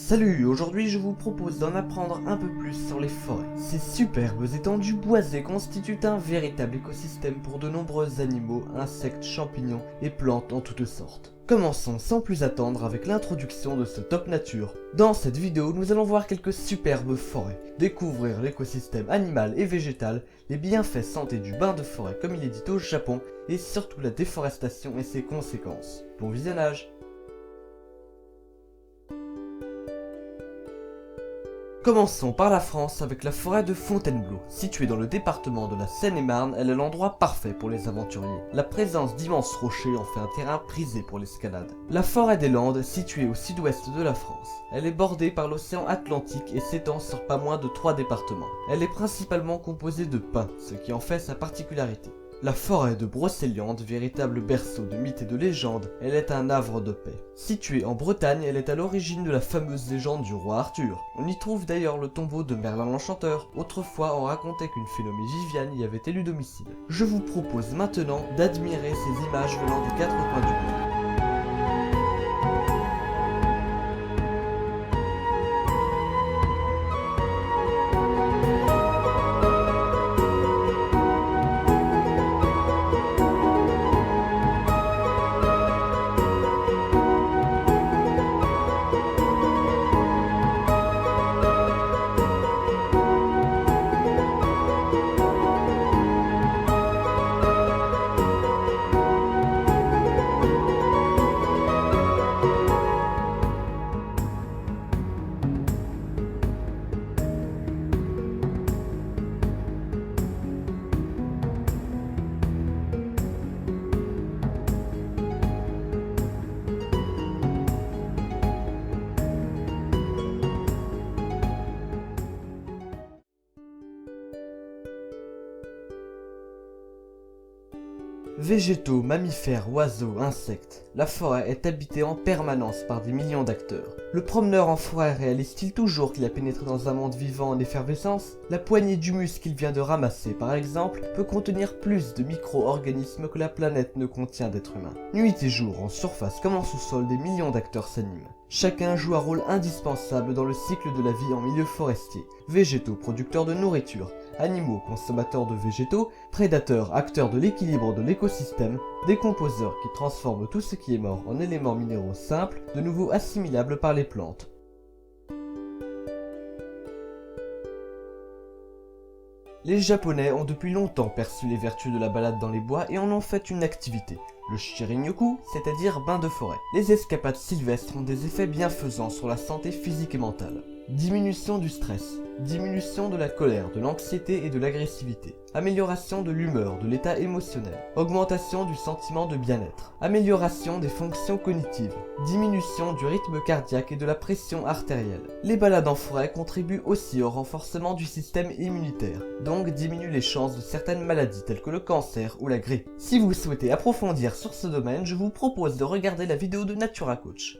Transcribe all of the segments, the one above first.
Salut, aujourd'hui je vous propose d'en apprendre un peu plus sur les forêts. Ces superbes étendues boisées constituent un véritable écosystème pour de nombreux animaux, insectes, champignons et plantes en toutes sortes. Commençons sans plus attendre avec l'introduction de ce top nature. Dans cette vidéo, nous allons voir quelques superbes forêts, découvrir l'écosystème animal et végétal, les bienfaits santé du bain de forêt comme il est dit au Japon, et surtout la déforestation et ses conséquences. Bon visionnage! Commençons par la France avec la forêt de Fontainebleau. Située dans le département de la Seine-et-Marne, elle est l'endroit parfait pour les aventuriers. La présence d'immenses rochers en fait un terrain prisé pour l'escalade. La forêt des Landes, située au sud-ouest de la France. Elle est bordée par l'océan Atlantique et s'étend sur pas moins de 3 départements. Elle est principalement composée de pins, ce qui en fait sa particularité. La forêt de Brocéliande, véritable berceau de mythes et de légendes, elle est un havre de paix. Située en Bretagne, elle est à l'origine de la fameuse légende du roi Arthur. On y trouve d'ailleurs le tombeau de Merlin l'Enchanteur. Autrefois, on racontait qu'une Philomée Viviane y avait élu domicile. Je vous propose maintenant d'admirer ces images venant des 4 coins du monde. Végétaux, mammifères, oiseaux, insectes, la forêt est habitée en permanence par des millions d'acteurs. Le promeneur en forêt réalise-t-il toujours qu'il a pénétré dans un monde vivant en effervescence? La poignée d'humus qu'il vient de ramasser, par exemple, peut contenir plus de micro-organismes que la planète ne contient d'êtres humains. Nuit et jour, en surface comme en sous-sol, des millions d'acteurs s'animent. Chacun joue un rôle indispensable dans le cycle de la vie en milieu forestier. Végétaux, producteurs de nourriture, animaux, consommateurs de végétaux, prédateurs, acteurs de l'équilibre de l'écosystème, décomposeurs qui transforment tout ce qui est mort en éléments minéraux simples, de nouveau assimilables par les plantes. Les Japonais ont depuis longtemps perçu les vertus de la balade dans les bois et en ont fait une activité. Le Shirin-yoku, c'est-à-dire bain de forêt. Les escapades sylvestres ont des effets bienfaisants sur la santé physique et mentale. Diminution du stress, diminution de la colère, de l'anxiété et de l'agressivité, amélioration de l'humeur, de l'état émotionnel, augmentation du sentiment de bien-être, amélioration des fonctions cognitives, diminution du rythme cardiaque et de la pression artérielle. Les balades en forêt contribuent aussi au renforcement du système immunitaire, donc diminuent les chances de certaines maladies telles que le cancer ou la grippe. Si vous souhaitez approfondir sur ce domaine, je vous propose de regarder la vidéo de Natura Coach.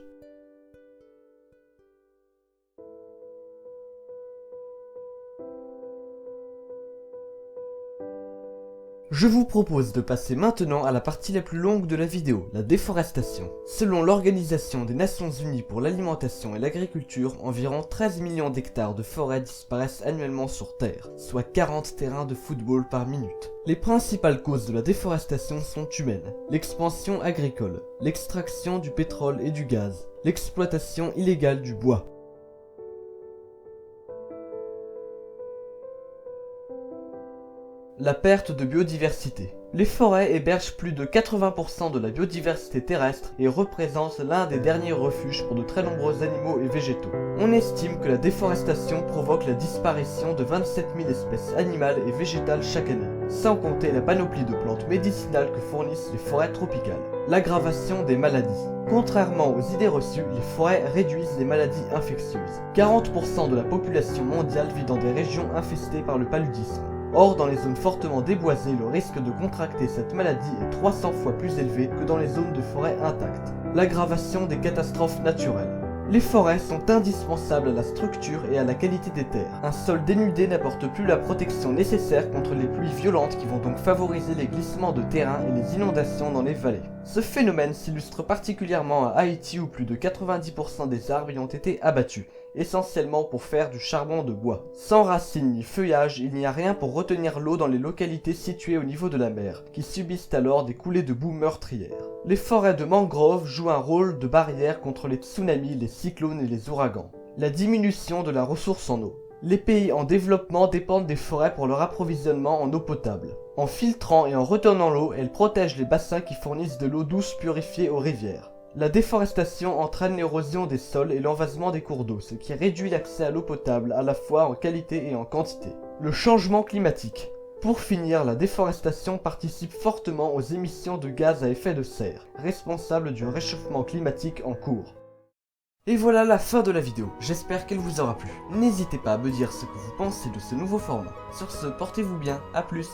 Je vous propose de passer maintenant à la partie la plus longue de la vidéo, la déforestation. Selon l'Organisation des Nations Unies pour l'alimentation et l'agriculture, environ 13 millions d'hectares de forêts disparaissent annuellement sur Terre, soit 40 terrains de football par minute. Les principales causes de la déforestation sont humaines. L'expansion agricole, l'extraction du pétrole et du gaz, l'exploitation illégale du bois. La perte de biodiversité. Les forêts hébergent plus de 80% de la biodiversité terrestre et représentent l'un des derniers refuges pour de très nombreux animaux et végétaux. On estime que la déforestation provoque la disparition de 27 000 espèces animales et végétales chaque année, sans compter la panoplie de plantes médicinales que fournissent les forêts tropicales. L'aggravation des maladies. Contrairement aux idées reçues, les forêts réduisent les maladies infectieuses. 40% de la population mondiale vit dans des régions infestées par le paludisme. Or, dans les zones fortement déboisées, le risque de contracter cette maladie est 300 fois plus élevé que dans les zones de forêt intactes. L'aggravation des catastrophes naturelles. Les forêts sont indispensables à la structure et à la qualité des terres. Un sol dénudé n'apporte plus la protection nécessaire contre les pluies violentes qui vont donc favoriser les glissements de terrain et les inondations dans les vallées. Ce phénomène s'illustre particulièrement à Haïti où plus de 90% des arbres y ont été abattus, essentiellement pour faire du charbon de bois. Sans racines ni feuillage, il n'y a rien pour retenir l'eau dans les localités situées au niveau de la mer, qui subissent alors des coulées de boue meurtrières. Les forêts de mangrove jouent un rôle de barrière contre les tsunamis, les cyclones et les ouragans. La diminution de la ressource en eau. Les pays en développement dépendent des forêts pour leur approvisionnement en eau potable. En filtrant et en retenant l'eau, elles protègent les bassins qui fournissent de l'eau douce purifiée aux rivières. La déforestation entraîne l'érosion des sols et l'envasement des cours d'eau, ce qui réduit l'accès à l'eau potable à la fois en qualité et en quantité. Le changement climatique. Pour finir, la déforestation participe fortement aux émissions de gaz à effet de serre, responsables du réchauffement climatique en cours. Et voilà la fin de la vidéo, j'espère qu'elle vous aura plu. N'hésitez pas à me dire ce que vous pensez de ce nouveau format. Sur ce, portez-vous bien, à plus.